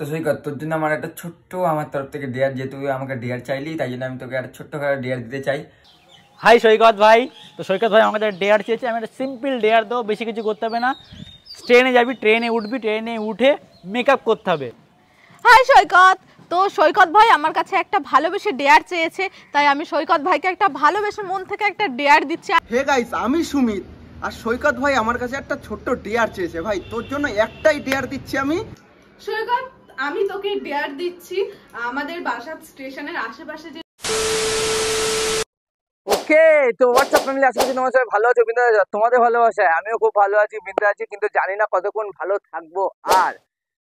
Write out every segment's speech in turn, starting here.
তো সৈকত, তোর জন্য আমার একটা ছোট্ট আমার তরফ থেকে ডেয়ার, যেহেতু আমাকে ডেয়ার চাইলি তাই জন্য আমি তোকে একটা ছোট্ট করে ডেয়ার দিতে চাই। হাই সৈকত ভাই। তো সৈকত ভাই আমাদের ডেয়ার চেয়েছে, আমি একটা সিম্পল ডেয়ার দেবো, বেশি কিছু করতে হবে না। ট্রেনে যাবি, ট্রেনে উঠবি, ট্রেনে উঠে মেকআপ করতে হবে। হাই সৈকত। তো সৈকত ভাই আমার কাছে একটা ভালোবেসে ডেয়ার চেয়েছে, তাই আমি সৈকত ভাইকে একটা ভালোবেসে মন থেকে একটা ডেয়ার দিচ্ছি। হে গাইস, আমি সুমিত, আর সৈকত ভাই আমার কাছে একটা ছোট্ট ডেয়ার চেয়েছে। ভাই তোর জন্য একটাই ডেয়ার দিচ্ছি আমি। সৈকত, আমি তোকে ডেয়ার দিচ্ছি আমাদের বাসা স্টেশনের আশেপাশে যে ওকে। তো হোয়াটসঅ্যাপ ফ্যামিলি, আশা করি তোমার সবাই ভালো আছো, বিন্দু আছো, তোমাদের ভালোবাসায় আমিও খুব ভালো আছি, বিন্দু আছি, কিন্তু জানি না কতক্ষণ ভালো থাকবো। আর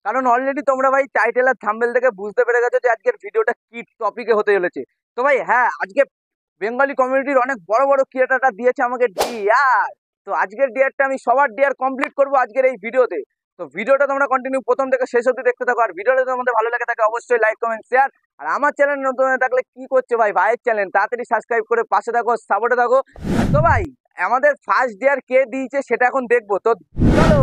কারণ অলরেডি তোমরা ভাই টাইটেল আর থাম্বনেল থেকে বুঝতে পেরে গেছো যে আজকের ভিডিওটা কি টপিকে হতে চলেছে। তো ভাই হ্যাঁ, আজকে বেঙ্গলি কমিউনিটির অনেক বড় বড় ক্রিয়েটাররা দিয়েছে আমাকে ডিয়ার। তো আজকের ডিয়ারটা আমি সবার ডিয়ার কমপ্লিট করবো আজকের এই ভিডিওতে। তো ভিডিওটা তোমরা কন্টিনিউ প্রথম থেকে শেষ অবধি দেখতে থাকো। আর ভিডিওটা তোমাদের ভালো লাগে থাকে অবশ্যই লাইক কমেন্ট শেয়ার। আর আমার চ্যানেল নতুন হয়ে থাকলে কি করছে ভাই, ভাইয়ের চ্যানেল, তাড়াতাড়ি সাবস্ক্রাইব করে পাশে থাকো, সাপোর্টে থাকো। তো ভাই আমাদের ফার্স্ট ডিয়ার কে দিয়েছে সেটা এখন দেখবো। তো চলো।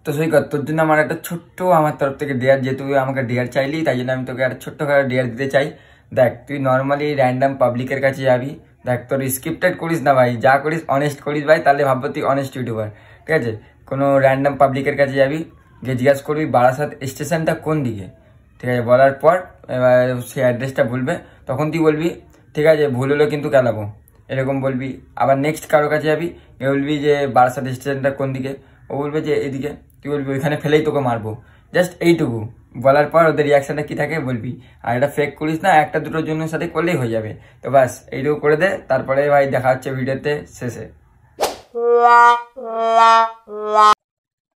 তো সৈকত, তোর জন্য আমার একটা ছোট্ট আমার তরফ থেকে ডেয়ার, যেহেতু আমাকে ডেয়ার চাইলি তাই জন্য আমি তোকে একটা ছোট্ট করে ডেয়ার দিতে চাই। দেখ, তুই নর্মালি র্যান্ডাম পাবলিকের কাছে যাবি। দেখ, তোর স্ক্রিপ্টেড করিস না ভাই, যা করিস অনেস্ট করিস ভাই, তাহলে ভাববো তুই অনেস্ট ইউটিউবার। ঠিক আছে, কোনো র্যান্ডাম পাবলিকের কাছে যাবি, গিয়ে জিজ্ঞাসা করবি বারাসাত স্টেশনটা কোন দিকে। ঠিক আছে, বলার পর এবার সেই অ্যাড্রেসটা বলবে, তখন তুই বলবি ঠিক আছে ভুল হলো কিন্তু কেলাবো, এরকম বলবি। আবার নেক্সট কারো কাছে যাবি, বলবি যে বারাসাত স্টেশনটা কোন দিকে, ও বলবে যে এদিকে, তুই বলবি ওইখানে ফেলেই তোকে মারবো। জাস্ট এইটুকু বলার পর ওদের রিয়াকশনটা কি থাকে বলবি। আর এটা ফেক করিস না, একটা দুটোর জন্য সাথে করলেই হয়ে যাবে। তো বাস এইটুকু করে দে, তারপরে ভাই দেখা হচ্ছে ভিডিওতে শেষে।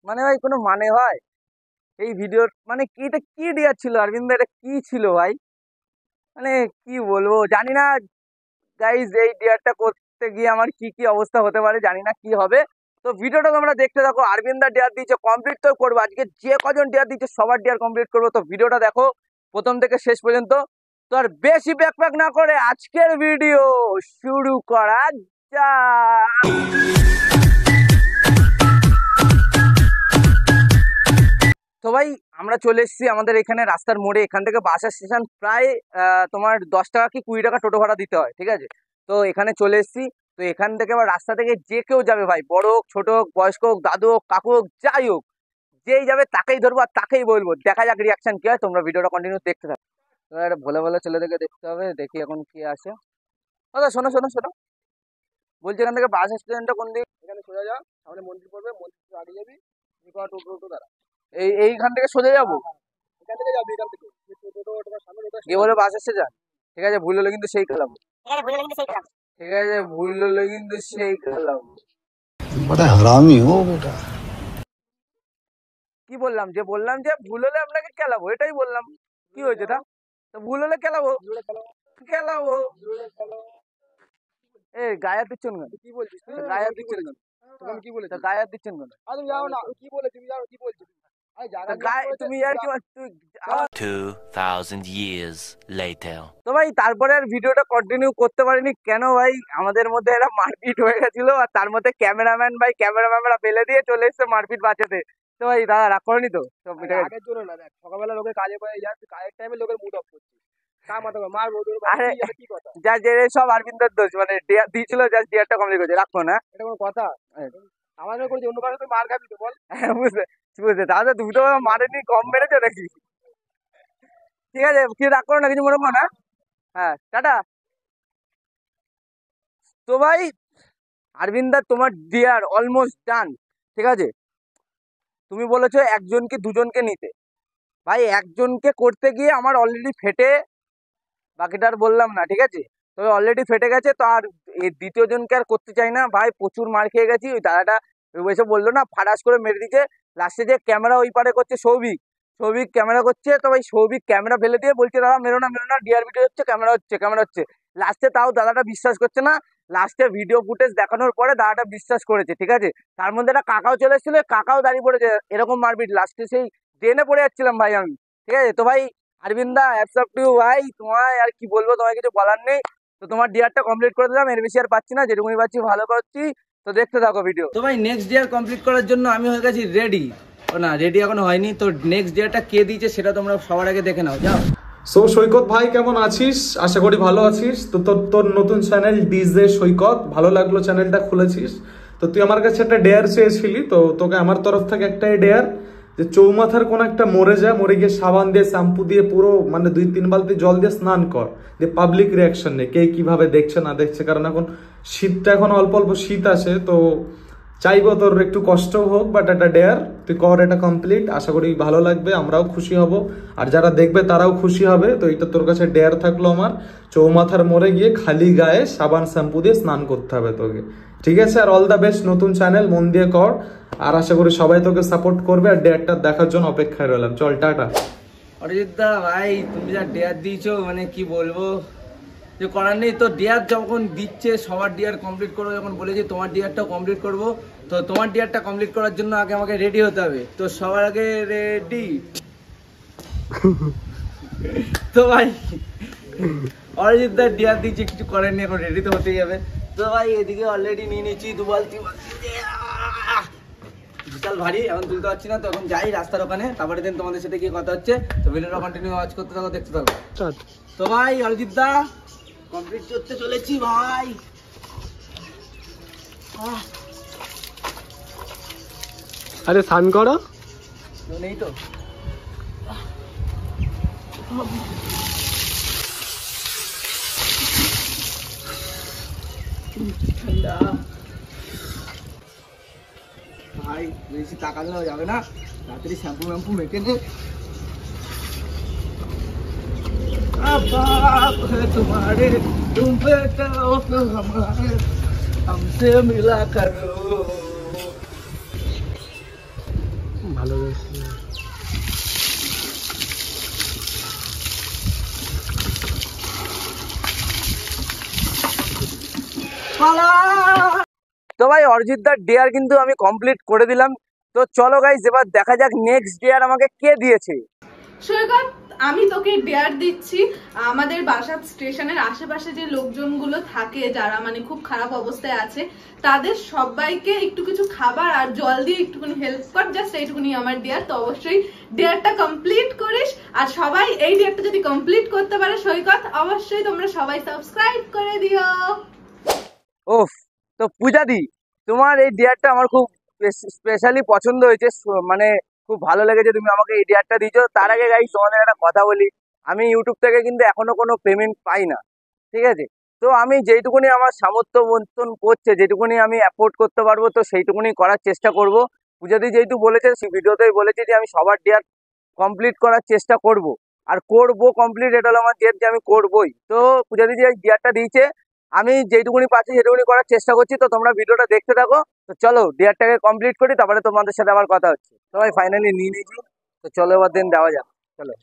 মানে ভাই কোনো মানে হয় এই ভিডিওর? মানে কি, এটা কি ডিয়ার ছিল অরবিন্দ, এটা কি ছিল ভাই? মানে কি বলবো জানি না গাইজ, এই ডিয়ারটা করতে গিয়ে আমার কি কি অবস্থা হতে পারে জানি না কি হবে। তো ভিডিওটা তোমরা দেখতে থাকো। আরবিন্দা ডিয়ার দিয়েছে, কমপ্লিট তো করবো আজকে, যে কজন ডিয়ার দিচ্ছে সবার ডিয়ার কমপ্লিট করবো। তো ভিডিওটা দেখো প্রথম থেকে শেষ পর্যন্ত। তো আর বেশি ব্যাকপ্যাক না করে আজকের ভিডিও শুরু করা যাক। তো ভাই আমরা চলে এসেছি আমাদের এখানে রাস্তার মোড়ে। এখান থেকে বাস স্টেশন প্রায় তোমার 10 টাকা কি 20 টাকা টোটো ভাড়া দিতে হয়, ঠিক আছে। তো এখানে চলে এসেছি। তো এখান থেকে আবার রাস্তা থেকে যে কেউ যাবে ভাই, বড় হোক ছোট হোক বয়স্ক হোক দাদু হোক কাকু হোক যাই হোক, যেই যাবে তাকেই ধরবো আর তাকেই বলবো। দেখা যাক রিয়াকশন কি হয়, তোমরা ভিডিওটা কন্টিনিউ দেখতে থাকো। তো একটা ভোলা ভোলা ছেলেদেরকে দেখতে হবে, দেখি এখন কি আসে। দাদা শোনো শোনো শোনো, বলছি এখান থেকে বাস স্টেশনটা কোন দিকে? এখানে সোজা যা, সামনে মন্দির পড়বে, মন্দির আগে যাবি, টোটো দাঁড়া, এইখান থেকে সোজা যাবো, এখান থেকে যাবি, এখান থেকে গিয়ে বলে বাস এসে যান। ঠিক আছে, ভুল হলে কিন্তু সেই খেলাবো। ঠিক আছে, ভুল হলে কিন্তু সেই খেলাবো। বড় হারামি হো বেটা। কি বললাম? যে বললাম যে ভুল হলে আপনাকে খেলাবো, এটাই বললাম। কি হয়েছে এটা? তো ভুল হলে খেলাবো, খেলাবো। এ গায়ে দিচ্ছেন কেন? কি বলছিস? গায়ে দিচ্ছেন কেন? তুমি কি বলেছো? গায়ে দিচ্ছেন কেন? তুমি যাও না, কি বলে তুমি যাও, কি বলছো তুমি? আর কি 2000 years later. তো ভাই তারপরে আর ভিডিওটা কন্টিনিউ করতে পারিনি। কেন ভাই, আমাদের মধ্যে একটা মারপিট হয়ে গেছিল, আর তার মধ্যে ক্যামেরাম্যানরা ফেলে দিয়ে চলে এসছে মারপিট বাঁচাতে। তো ভাই দাদা রাগ করেনি তো? আগের জন্য না, দেখ সকালবেলা লোকের কাজে পাই যাচ্ছে, কাজের টাইমে লোকের মুড অফ করছে, যা যে সব আরবিন্দের দোষ। মানে দিয়েছিল জাস্ট ডিয়ারটা কমপ্লিট করেছে, রাখো না, এটা কোনো কথা? আমাদের করেছে, অন্য কারণে মার খাবি তো বল। বুঝতে বুঝতে দাদা, তুমি তো মারেনি, কম মেরেছো নাকি? ঠিক আছে, কি রাগ করো না, কিছু মনে করো না। হ্যাঁ টাটা। তো ভাই আরবিন্দা তোমার ডিয়ার অলমোস্ট ডান, ঠিক আছে। তুমি বলেছো একজনকে দুজনকে নিতে, ভাই একজনকে করতে গিয়ে আমার অলরেডি ফেটে, বাকিটা আর বললাম না, ঠিক আছে। তবে অলরেডি ফেটে গেছে, তো আর এই দ্বিতীয় জনকে আর করতে চাই না ভাই, প্রচুর মার খেয়ে গেছি। ওই দাদাটা এসে বললো না, ফাটাস করে মেরে দিচ্ছে। লাস্টে যে ক্যামেরা ওই পারে করছে সৌভিক, সৌভিক ক্যামেরা করছে, তো ভাই সৌভিক ক্যামেরা ফেলে দিয়ে বলছে দাদা মেরো না মেরো না, ডিআর ভিডিও হচ্ছে, ক্যামেরা হচ্ছে। লাস্টে তাও দাদাটা বিশ্বাস করছে না, লাস্টে ভিডিও ফুটেজ দেখানোর পরে দাদাটা বিশ্বাস করেছে, ঠিক আছে। তার মধ্যে একটা কাকাও চলে এসেছিল, কাকাও দাঁড়িয়ে পড়েছে, এরকম মারপিট। লাস্টে সেই ড্রেনে পড়ে যাচ্ছিলাম ভাই আমি, ঠিক আছে। তো ভাই আরবিন্দা হ্যাটস অফ টু ইউ ভাই, তোমায় আর কি বলবো, তোমায় কিছু বলার নেই। তো তোমার ডিয়ারটা কমপ্লিট করে দিলাম, এর বেশি আর পাচ্ছি না, যেটুকুনি পাচ্ছি ভালো করছি। তো দেখতে থাকো ভিডিও। তো ভাই নেক্সট ডিয়ার কমপ্লিট করার জন্য আমি হয়ে গেছি রেডি। ও না রেডি এখনো হয়নি, তো নেক্সট ডেটা কে দিয়েছে সেটা তোমরা সবার আগে দেখে নাও, যাও। সো সৈকত ভাই কেমন আছিস? আশা করি ভালো আছিস। তো তোর নতুন চ্যানেল ডিজে সৈকত, ভালো লাগলো চ্যানেলটা খুলেছিস। তো তুই আমার কাছে একটা ডেয়ার চেয়েছিলি, তো তোকে আমার তরফ থেকে একটাই ডেয়ার, যে চৌমাথার কোন একটা মরে গিয়ে সাবান দিয়ে শ্যাম্পু দিয়ে পুরো মানে 2-3 বালতি জল দিয়ে স্নান কর, দিয়ে পাবলিক রিয়াকশন নে, কে কিভাবে দেখছে না দেখছে। কারণ এখন শীতটা এখন অল্প অল্প শীত আছে, তো চাইবো তোর একটু কষ্ট হোক, বাট একটা ডেয়ার তুই কর, এটা কমপ্লিট। আশা করি ভালো লাগবে, আমরাও খুশি হব, আর যারা দেখবে তারাও খুশি হবে। তো এটা তোর কাছে ডেয়ার থাকলো আমার, চৌমাথার মোড়ে গিয়ে খালি গায়ে সাবান শ্যাম্পু দিয়ে স্নান করতে হবে তোকে, ঠিক আছে? আর অল দ্য বেস্ট, নতুন চ্যানেল, মন দিয়ে কর, আর আশা করি সবাই তোকে সাপোর্ট করবে। আর ডেয়ারটা দেখার জন্য অপেক্ষায় রইলাম, চল টাটা। অরিজিৎ দা ভাই তুমি যা ডেয়ার দিয়েছো মানে কি বলবো, যে করার নেই। তো ডেয়ার যখন দিচ্ছে সবার ডেয়ার কমপ্লিট করবো, যখন বলেছি তোমার ডেয়ারটাও কমপ্লিট করবো, তো তোমার ডেয়ারটা কমপ্লিট করার জন্য আগে আমাকে রেডি হতে হবে। তো সবার আগে রেডি। তো ভাই অরিজিৎ দা ডেয়ার দিচ্ছে, কিছু করার নেই, এখন রেডি তো হতেই যাবে। তো ভাই এদিকে অলরেডি নিয়ে নিচ্ছি 2 বালতি, বিশাল ভারী, এখন তুলতে পারছি না। তো এখন যাই রাস্তার ওখানে, তারপরে দিন তোমাদের সাথে গিয়ে কথা হচ্ছে। তো ভিডিওটা কন্টিনিউ ওয়াচ করতে থাকো, দেখতে থাকো। তো ভাই অরিজিৎ দা কমপ্লিট করতে চলেছি ভাই। আরে স্নান করো, নেই তো ঠান্ডা ভাই, বেশি তাকালেও যাবে না, তাড়াতাড়ি শ্যাম্পু ম্যাম্পু মেখে নে। तुम्हारे तुम पे हमारे हमसे मिला करो। ভালো তো ভাই অরিজিৎ দার ডেয়ার কিন্তু আমি কমপ্লিট করে দিলাম। তো চলো গাইস এবার দেখা যাক নেক্সট ডেয়ার আমাকে কে দিয়েছে। সৈকত, আমি তোকে ডেয়ার দিচ্ছি, আমাদের বাসা স্টেশনের আশেপাশে যে লোকজনগুলো থাকে যারা মানে খুব খারাপ অবস্থায় আছে, তাদের সবাইকে একটু কিছু খাবার আর জল দিয়ে একটুখানি হেল্প কর, জাস্ট এইটুকুনি আমার ডেয়ার। তো অবশ্যই ডেয়ারটা কমপ্লিট করিস, আর সবাই এই ডেয়ারটা যদি কমপ্লিট করতে পারে সৈকত, অবশ্যই তোমরা সবাই সাবস্ক্রাইব করে দিও। ওফ, তো পূজা দি তোমার এই ডেয়ারটা আমার খুব স্পেশালি পছন্দ হয়েছে, মানে খুব ভালো লেগেছে, তুমি আমাকে এই ডেয়ারটা দিয়েছো। তার আগে গাইস তোমাদের একটা কথা বলি, আমি ইউটিউব থেকে কিন্তু এখনো কোনো পেমেন্ট পাই না, ঠিক আছে? তো আমি যেইটুকুনি আমার সামর্থ্য মতন করছে, যেটুকুনি আমি অ্যাফোর্ড করতে পারবো, তো সেইটুকুনি করার চেষ্টা করব। পূজাদি যেহেতু বলেছে, সেই ভিডিওতেই বলেছে যে আমি সবার ডেয়ার কমপ্লিট করার চেষ্টা করব, আর করবো কমপ্লিট, এটা হলো আমার ডেয়ার যে আমি করবোই। তো পূজাদি যে ডেয়ারটা দিয়েছে, আমি যেইটুকুনি পাচ্ছি সেটুকুনি করার চেষ্টা করছি। তো তোমরা ভিডিওটা দেখতে থাকো। তো চলো ডেয়ারটাকে কমপ্লিট করি, তারপরে তোমাদের সাথে আবার কথা হচ্ছে। তো ভাই ফাইনালি নিয়ে নিয়েছি, তো চলো এবার দিন দেওয়া যাক, চলো।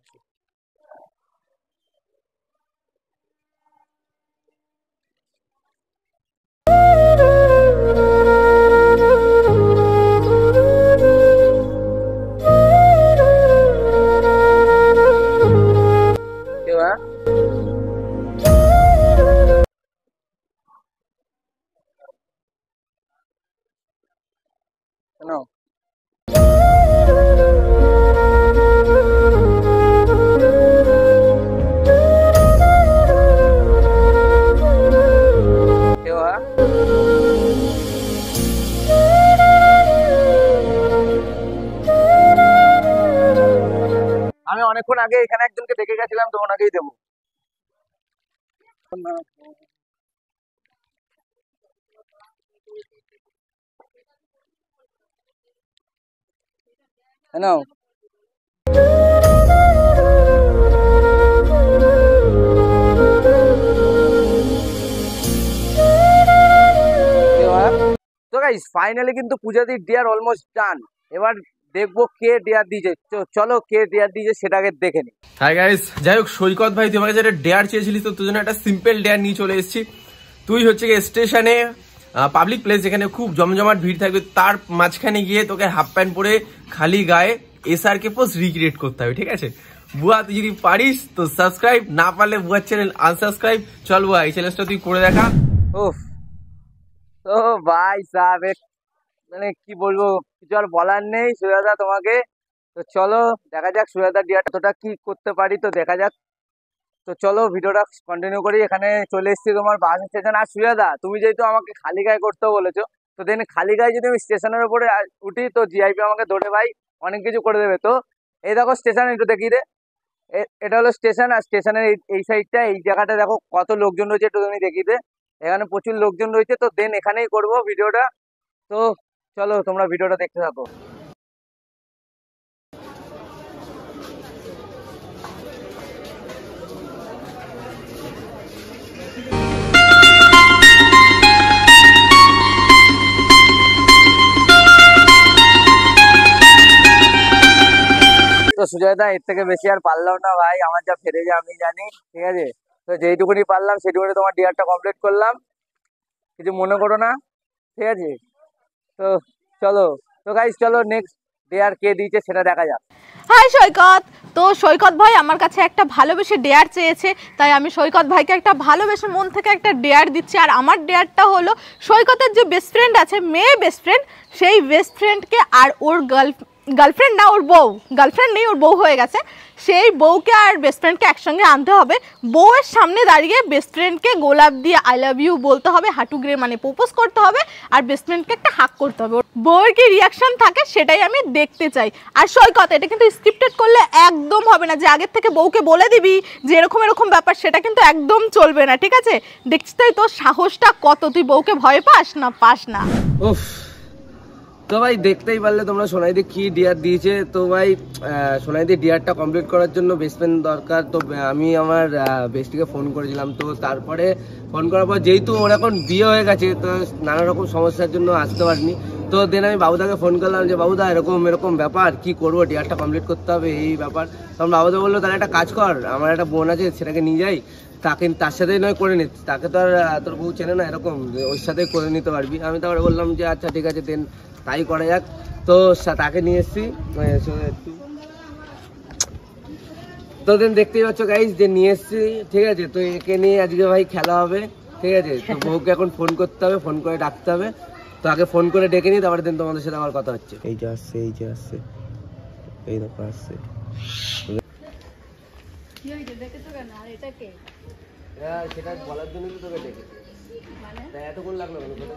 No. আমি অনেকক্ষণ আগে এখানে একজনকে দেখে গেছিলাম, তো ওনাকেই দেবো। নাও তো গাইস ফাইনালি কিন্তু পূজাদির ডেয়ার অলমোস্ট ডান। এবার দেখবো কে ডেয়ার দিয়েছে, চলো কে ডেয়ার দিয়েছে সেটাকে দেখে নি। হাই গাইস, যাই হোক সৈকত ভাই তুই আমার কাছে একটা ডেয়ার চেয়েছিলিস, তো তোর জন্য একটা সিম্পল ডেয়ার নিয়ে চলে এসেছি। তুই হচ্ছে গিয়ে স্টেশনে পাবলিক প্লেস যেখানে খুব জমজমাট ভিড় থাকবে, তার মাঝখানে গিয়ে তোকে হাফ প্যান্ট পরে খালি গায়ে SRK পোস্ট রিক্রিয়েট করতে হবে, ঠিক আছে? বুয়া তুই যদি পারিস তো সাবস্ক্রাইব, না পারলে বুয়ার চ্যানেল আনসাবস্ক্রাইব। চল বুয়া এই চ্যালেঞ্জটা তুই করে দেখা। ওফ, তো ভাই সাহেব মানে কি বলবো, কিছু আর বলার নেই সুজাতা তোমাকে। তো চলো দেখা যাক সুজাতা ডিয়ারটা কি করতে পারি, তো দেখা যাক। তো চলো ভিডিওটা কন্টিনিউ করি। এখানে চলে এসেছি তোমার বাস স্টেশন। আর সুজাতা তুমি যেহেতু আমাকে খালি গায়ে করতে বলেছো, তো দেন খালি গায়ে যদি আমি স্টেশনের উপরে উঠি তো জিআইপি আমাকে ধরে ভাই অনেক কিছু করে দেবে। তো এই দেখো স্টেশন, একটু দেখিয়ে দে। এটা হলো স্টেশন। আর স্টেশনের এই সাইডটা, এই জায়গাটা দেখো কত লোকজন রয়েছে, একটু তুমি দেখিয়ে দে। এখানে প্রচুর লোকজন রয়েছে। তো দেন এখানেই করব ভিডিওটা। তো চলো তোমরা ভিডিওটা দেখতে থাকো। তো সুজয়দা এর থেকে বেশি আর পারলাম না ভাই, আমার যা ফেরে যায় আমি জানি, ঠিক আছে। তো যেইটুকুনি পারলাম সেটুকুনি তোমার ডিয়ারটা কমপ্লিট করলাম, কিছু মনে করো না, ঠিক আছে। তো চলো, তো গাইস চলো নেক্সট ডিয়ার কে দিয়েছে সেটা দেখা যাক। হাই সৈকত। তো সৈকত ভাই আমার কাছে একটা ভালোবেসে ডেয়ার চেয়েছে, তাই আমি সৈকত ভাইকে একটা ভালোবেসে মন থেকে একটা ডেয়ার দিচ্ছি। আর আমার ডেয়ারটা হলো সৈকতের যে বেস্ট ফ্রেন্ড আছে, মেয়ে বেস্ট ফ্রেন্ড, সেই বেস্ট ফ্রেন্ডকে আর ওর গার্লফ্রেন্ড না, ওর বউ, গার্লফ্রেন্ড নেই, ওর বউ হয়ে গেছে, সেই বউকে আর বেস্ট ফ্রেন্ডকে একসঙ্গে আনতে হবে। বউয়ের সামনে দাঁড়িয়ে বেস্ট ফ্রেন্ডকে গোলাপ দিয়ে আই লাভ ইউ বলতে হবে, হাঁটু গেড়ে মানে প্রপোজ করতে হবে, আর বেস্ট ফ্রেন্ডকে একটা হাক করতে হবে। বউয়ের কি রিয়াকশন থাকে সেটাই আমি দেখতে চাই। আর সৈকত এটা কিন্তু স্ক্রিপ্টেড করলে একদম হবে না, যে আগের থেকে বউকে বলে দিবি যে এরকম এরকম ব্যাপার, সেটা কিন্তু একদম চলবে না, ঠিক আছে। দেখছিস তাই তোর সাহসটা কত, তুই বউকে ভয় পাস না? পাস না। উফ, তো ভাই দেখতেই পারলে তোমরা সোনাইদি কি ডিয়ার দিয়েছে। তো ভাই সোনাইদি ডিয়ারটা কমপ্লিট করার জন্য বেস্ট ফ্রেন্ড দরকার। তো আমি আমার বেস্টিকে ফোন করেছিলাম। তো তারপরে ফোন করার পর যেহেতু ওর এখন বিয়ে হয়ে গেছে, তো নানা রকম সমস্যার জন্য আসতে পারিনি। তো দেন আমি বাবুদাকে ফোন করলাম যে বাবুদা এরকম এরকম ব্যাপার, কি করবো, ডিয়ারটা কমপ্লিট করতে হবে এই ব্যাপার। তখন বাবুদা বললো তাহলে একটা কাজ কর, আমার একটা বোন আছে সেটাকে নিয়ে যাই, তার সাথেই নয় করে নিতে, তাকে তো আর তোর বউ চেনে না এরকম, ওর সাথেই করে নিতে পারবি। আমি তারপরে বললাম যে আচ্ছা ঠিক আছে দেন তাই করা যাক। তো তাকে নিয়ে এসছি। তো দেন দেখতেই পাচ্ছ গাইজ যে নিয়ে এসছি, ঠিক আছে। তো একে নিয়ে আজকে ভাই খেলা হবে, ঠিক আছে। তো বউকে এখন ফোন করতে হবে, ফোন করে ডাকতে হবে। তো আগে ফোন করে ডেকে নিই, তারপরে দিন তোমাদের সাথে আমার কথা হচ্ছে। এই যে আসছে, এই যে আসছে, এই দেখো আসছে। সেটা বলার জন্য তো তোকে ডেকেছি, তাই এতক্ষণ লাগলো কেন?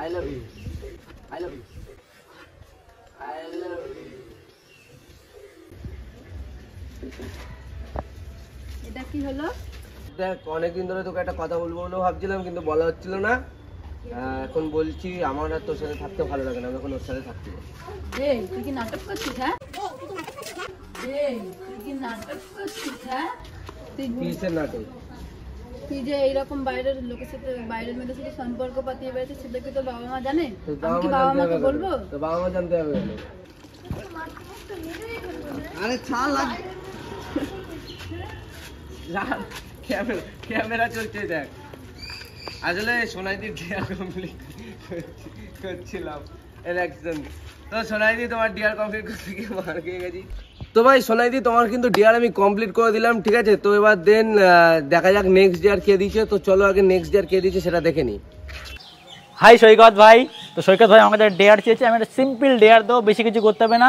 I love you. I love you. I love you. এটা কি হলো? দেখ অনেকদিন ধরে তোকে একটা কথা বলবো বলে ভাবছিলাম, কিন্তু বলা হচ্ছিল না। এখন বলছি, আমার আর তোর সাথে থাকতে ভালো লাগে না, আমি এখন ওর সাথে থাকতে চাই। এই তুই কি নাটক করছিস? হ্যাঁ এই তুই কি নাটক করছিস? হ্যাঁ কিসের নাটক? তুই যে এইরকম বাইরের লোকের সাথে, বাইরের মেয়েদের সাথে সম্পর্ক পাতিয়ে বেড়াচ্ছিস, সেটা কি তোর বাবা মা জানে? আমি কি বাবা মাকে বলবো? তো বাবা মা জানতে হবে কেন? আরে ছাড় লাগ, ক্যামেরা চলছে দেখ। আসলে সোনাইদি ডিয়ার কমপ্লিট করছিলাম এর অ্যাকশন। তো সোনাইদি তোমার ডিয়ার কমপ্লিট করতে গিয়ে মার খেয়ে গেছি। তো ভাই সোনাইদি তোমার কিন্তু ডিয়ার আমি কমপ্লিট করে দিলাম, ঠিক আছে। তো এবার দেন দেখা যাক নেক্সট ডিয়ার কে দিচ্ছে। তো চলো আগে নেক্সট ডিয়ার কে দিচ্ছে সেটা দেখে নিই। হাই সৈকত ভাই। তো সৈকত ভাই আমাদের ডেয়ার চেয়েছে, আমি একটা সিম্পল ডেয়ার দেবো, বেশি কিছু করতে হবে না।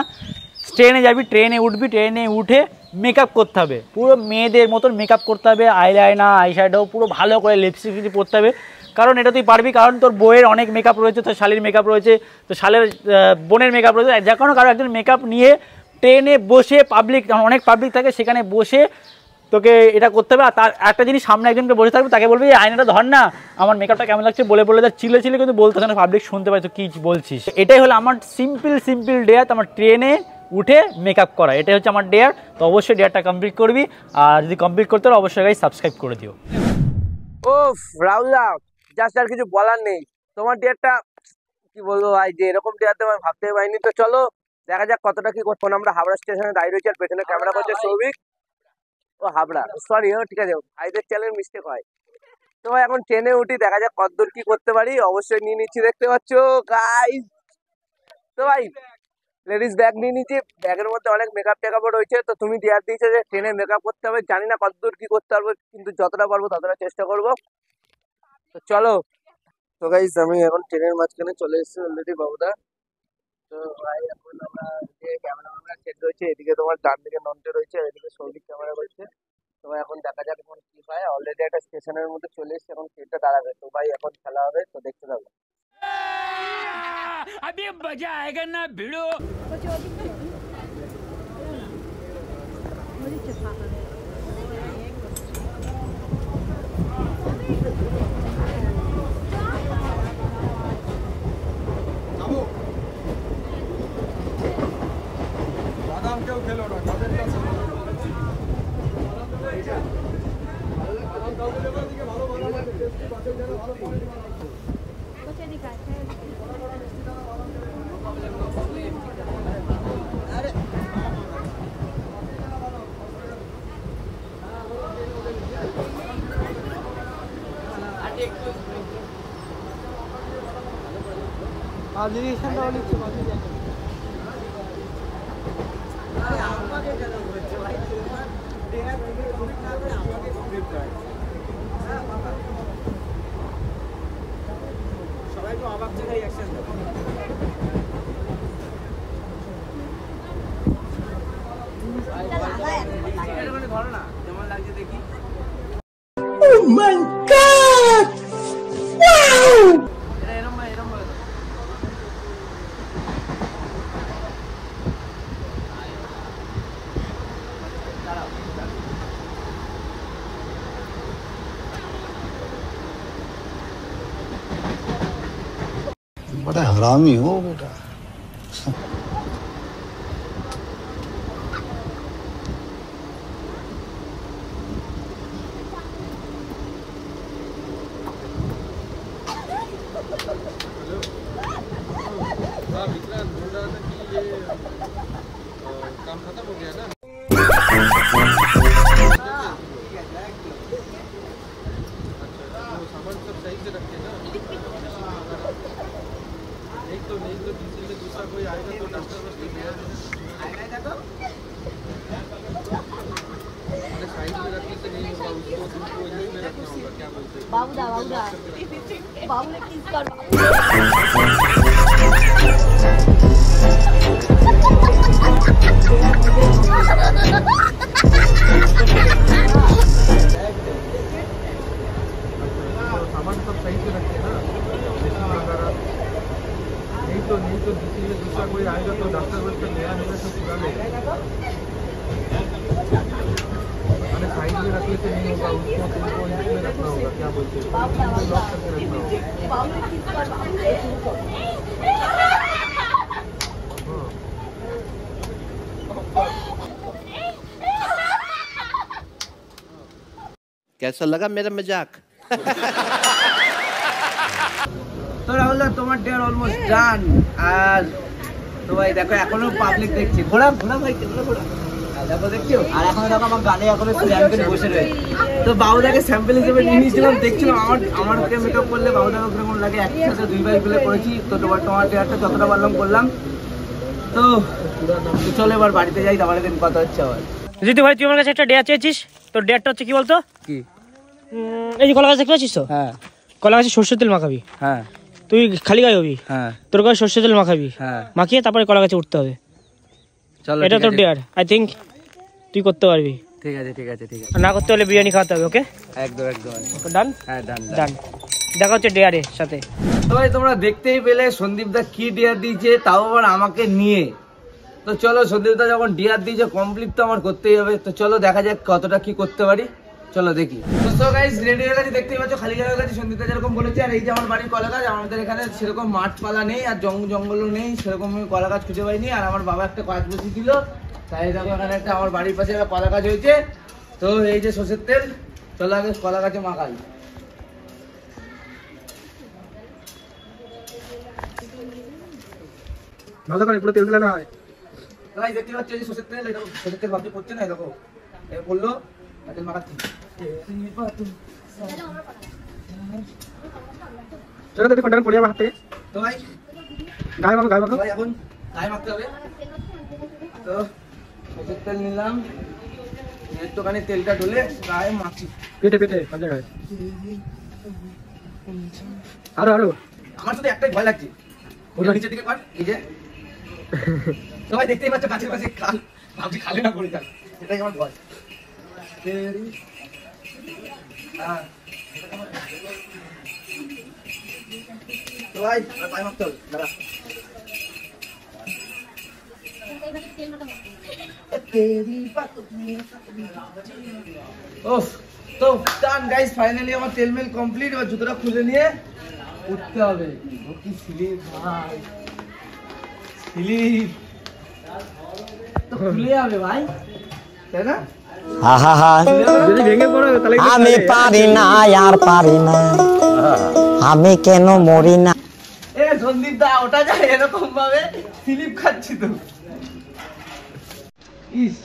ট্রেনে যাবি, ট্রেনে উঠবি, ট্রেনে উঠে মেকআপ করতে হবে, পুরো মেয়েদের মতন মেকআপ করতে হবে, আইলাইনার আইশ্যাডো পুরো ভালো করে লিপস্টিক পরতে হবে। কারণ এটা তুই পারবি, কারণ তোর বইয়ের অনেক মেকআপ রয়েছে, তোর শালির মেকআপ রয়েছে, তোর শালের বোনের মেকআপ রয়েছে, যে কোনো কারো একজন মেকআপ নিয়ে ট্রেনে বসে, পাবলিক অনেক পাবলিক থাকে সেখানে বসে তোকে এটা করতে হবে। আর তার একটা জিনিস, সামনে একজনকে বসে থাকবে, তাকে বলবি আয়নাটা ধর না, আমার মেকআপটা কেমন লাগছে বলে তার চিলে চিলে কিন্তু বলতে না, পাবলিক শুনতে পাই তো কী বলছিস। এটাই হলো আমার সিম্পল ডেয়ার, আমার ট্রেনে উঠে মেকআপ করা, এটাই হচ্ছে আমার ডেয়ার। তো অবশ্যই ডেয়ারটা কমপ্লিট করবি, আর যদি কমপ্লিট করতে হবে অবশ্যই গাইস সাবস্ক্রাইব করে দিও। ওফ রাহুলদা, জাস্ট আর কিছু বলার নেই, তোমার ডেয়ারটা কি বলবো ভাই, যে এরকম ডেয়ার তো আমি ভাবতে পারিনি। তো চলো দেখা যাক কতটা কি করবো। আমরা হাওড়া স্টেশনে দাঁড়িয়ে রয়েছি, আর পেছনে ক্যামেরা করছে সৌভিক। ও হাবড়া, সরি, ঠিক আছে, ভাইদের চ্যানেল মিস্টেক হয়। তো ভাই এখন ট্রেনে উঠি, দেখা যাক কতদূর কি করতে পারি। অবশ্যই নিয়ে নিচ্ছি, দেখতে পাচ্ছ গাইস। তো ভাই লেডিস ব্যাগ নিয়ে নিচ্ছি, ব্যাগের মধ্যে অনেক মেকআপ টেকআপও রয়েছে। তো তুমি ডেয়ার দিয়েছো যে ট্রেনে মেকআপ করতে হবে, জানি না কতদূর কি করতে পারবো, কিন্তু যতটা পারবো ততটা চেষ্টা করবো। তো তো চলো। তো গাইস আমি এখন ট্রেনের মাঝখানে চলে এসেছি অলরেডি বাবুদা। তো ভাই এখন আমরা যে ক্যামেরাম্যান সেট রয়েছে, এদিকে তোমার ডান দিকে নন্টে রয়েছে, আর এদিকে সৌভিক ক্যামেরা রয়েছে। তো ভাই এখন দেখা যাক এখন কি হয়। অলরেডি একটা স্টেশনের মধ্যে চলে এসেছে, এখন ট্রেনটা দাঁড়াবে। তো ভাই এখন খেলা হবে, তো দেখতে থাকো। अभी मजा आएगा ना भिड़ो। বাদাম কেউ খেলো না, তাদের কাছে সবাই তো অবাক জায়গায় অ্যাকশন দেবে। ধরো না যেমন লাগছে দেখি। Oh my God! Wow! এরম बड़ा हरामी हो बेटा। काम खत्म हो गया ना। सामान सब सही से रखे ना। एक तो नहीं तो किसी में दूसरा कोई आएगा तो डॉक्टर बस साइड में रखने से नहीं होगा, उसको इसमें रखना होगा। क्या बोलते हैं बाबूदा बाबू ने किस कर सामान सब सही से रखे ना। नहीं तो किसी में दूसरा कोई आएगा तो डॉक्टर बोल के नया नया सब पूरा लेगा। अरे साइड में रखने से नहीं होगा, उसको इसमें रखना होगा। क्या बोलते हैं लॉक करके रखना होगा। कैसा लगा मेरा मजाक? তো রাহুল দা তোমার ডেয়ার অলমোস্ট ডান। আর তো ভাই দেখো এখনো পাবলিক দেখছি। ঘোড়া ভাই ঘোড়া দেখো দেখছো। আর এখনো দেখো আমার গানে এখনো স্যাম্পল বসে রয়েছে। তো বাবুদাকে স্যাম্পল হিসেবে নিয়ে নিয়েছিলাম, দেখছিলাম আমার মেকআপ করলে বাবুদাকে কেমন লাগে। একসাথে দুই ভাই মিলে করেছি। তো তোমার ডেয়ারটা যতটা পারলাম করলাম। তো চলো এবার বাড়িতে যাই, তারপরে দিন কথা হচ্ছে আবার। যদি ভাই তুই আমার কাছে একটা ডেয়ার চেয়েছিস, তোর ডেয়ারটা হচ্ছে কি বলতো? কি? এই যে কলা গাছ দেখতে পাচ্ছিস তো? হ্যাঁ। কলা গাছে সর্ষের তেল মাখাবি। হ্যাঁ। তুই খালি গায়ে হবি। হ্যাঁ। তোর গায়ে সর্ষের তেল মাখাবি। হ্যাঁ। মাখিয়ে তারপরে কলা গাছে উঠতে হবে। চলো এটা তোর ডেয়ার। আই থিঙ্ক তুই করতে পারবি। ঠিক আছে ঠিক আছে ঠিক আছে। না করতে হলে বিরিয়ানি খাওয়াতে হবে। ওকে একদম একদম ডান। হ্যাঁ ডান ডান। দেখা হচ্ছে ডেয়ারের সাথে। তো ভাই তোমরা দেখতেই পেলে সন্দীপ দা কি ডিয়ার দিয়েছে, তাও আবার আমাকে নিয়ে। তো চলো সন্দীপ দা যখন ডিয়ার দিয়েছে কমপ্লিট তো আমার করতেই হবে। তো চলো দেখা যাক কতটা কি করতে পারি, চলো দেখি। তো গাইস রেডি হয়ে গেছে, দেখতেই পাচ্ছ খালি জায়গা হয়ে গেছে সন্দীপ দা যেরকম বলেছে। আর এই যে আমার বাড়ির কলা গাছ, আমাদের এখানে সেরকম মাঠপালা নেই আর জঙ্গলও নেই, সেরকম আমি কলা গাছ খুঁজে পাইনি। আর আমার বাবা একটা গাছ বসিয়েছিল, তাই দেখো এখানে একটা আমার বাড়ির পাশে একটা কলা গাছ হয়েছে। তো এই যে সর্ষের তেল, চলো আগে কলা গাছে মাখাই। ভালো করে পুরো তেল দিলে না হয়। গাইস দেখতে পাচ্ছ এই যে সর্ষের তেল, এটা সর্ষের তেল ভাবতে পড়ছে না, দেখো এই বললো তেল মাখাচ্ছি। চলো দেখি কন্টেন্ট পড়িয়ে আমার হাতে। তো ভাই গায়ে মাখো ভাই এখন গায়ে মাখতে হবে। তো সর্ষের তেল নিলাম, একটুখানি তেলটা ঢুলে গায়ে মাখছি। পেটে সব জায়গায়। আরো আরো আমার শুধু একটাই ভয় লাগছে ওটা নিচের দিকে কর এই যে সবাই দেখতেই পাচ্ছ গাছের পাশে খাল ভাবছি খালে না পড়ে যাক এটাই আমার ভয় তো ভাই পায়ে মারতে হবে দাঁড়া তো ডান গাইস ফাইনালি আমার তেল মেল কমপ্লিট এবার জুতোটা খুলে নিয়ে উঠতে হবে ও কি স্লিপ ভাই স্লিপ তো খুলে যাবে ভাই তাই না যদি ভেঙে পড়ে তাহলে আমি পারি না আর পারি না আমি কেন মরি না এ সন্দীপ দা ওটা যায় এরকম ভাবে স্লিপ খাচ্ছি তো ইস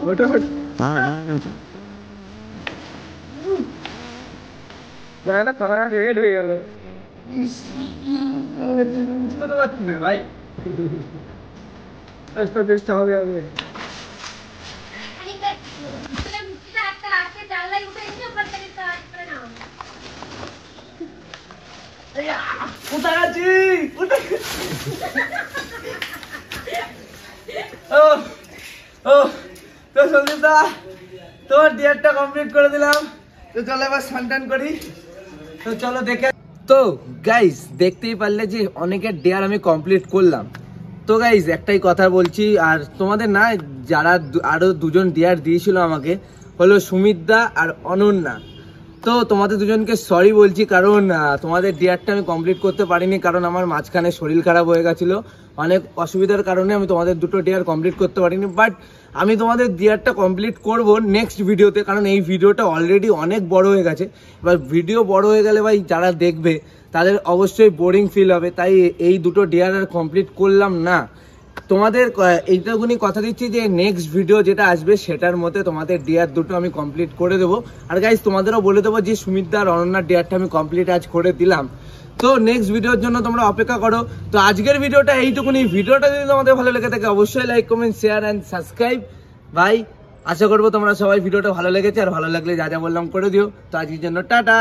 ওটা না করা রেড হয়ে গেল ভাই এসব চেষ্টা হবে আমি কোথায় আছি ও ও তো সন্দীপ দা তোমার ডিয়ারটা কমপ্লিট করে দিলাম তো চলো এবার স্নান করি তো চলো দেখে তো গাইস দেখতেই পারলে যে অনেকের ডেয়ার আমি কমপ্লিট করলাম তো গাইস একটাই কথা বলছি আর তোমাদের না যারা আরো দুজন ডেয়ার দিয়েছিল আমাকে হলো সুমিত দা আর অনন্যা তো তোমাদের দুজনকে সরি বলছি কারণ তোমাদের ডিয়ারটা আমি কমপ্লিট করতে পারিনি কারণ আমার মাঝখানে শরীর খারাপ হয়ে গেছিলো অনেক অসুবিধার কারণে আমি তোমাদের দুটো ডিয়ার কমপ্লিট করতে পারিনি বাট আমি তোমাদের ডিয়ারটা কমপ্লিট করব নেক্সট ভিডিওতে কারণ এই ভিডিওটা অলরেডি অনেক বড় হয়ে গেছে এবার ভিডিও বড় হয়ে গেলে ভাই যারা দেখবে তাদের অবশ্যই বোরিং ফিল হবে তাই এই দুটো ডিয়ার আর কমপ্লিট করলাম না তোমাদের এইটুকুনি কথা দিচ্ছি যে নেক্সট ভিডিও যেটা আসবে সেটার মধ্যে তোমাদের ডিয়ার দুটো আমি কমপ্লিট করে দেবো আর গাইজ তোমাদেরও বলে দেবো যে সুমিত দা আর অনন্যার ডিয়ারটা আমি কমপ্লিট আজ করে দিলাম তো নেক্সট ভিডিওর জন্য তোমরা অপেক্ষা করো তো আজকের ভিডিওটা এইটুকুনি ভিডিওটা যদি তোমাদের ভালো লেগে থাকে অবশ্যই like comment share and subscribe ভাই আশা করবো তোমরা সবাই ভিডিওটা ভালো লেগেছে আর ভালো লাগলে যা যা বললাম করে দিও তো আজকের জন্য টাটা।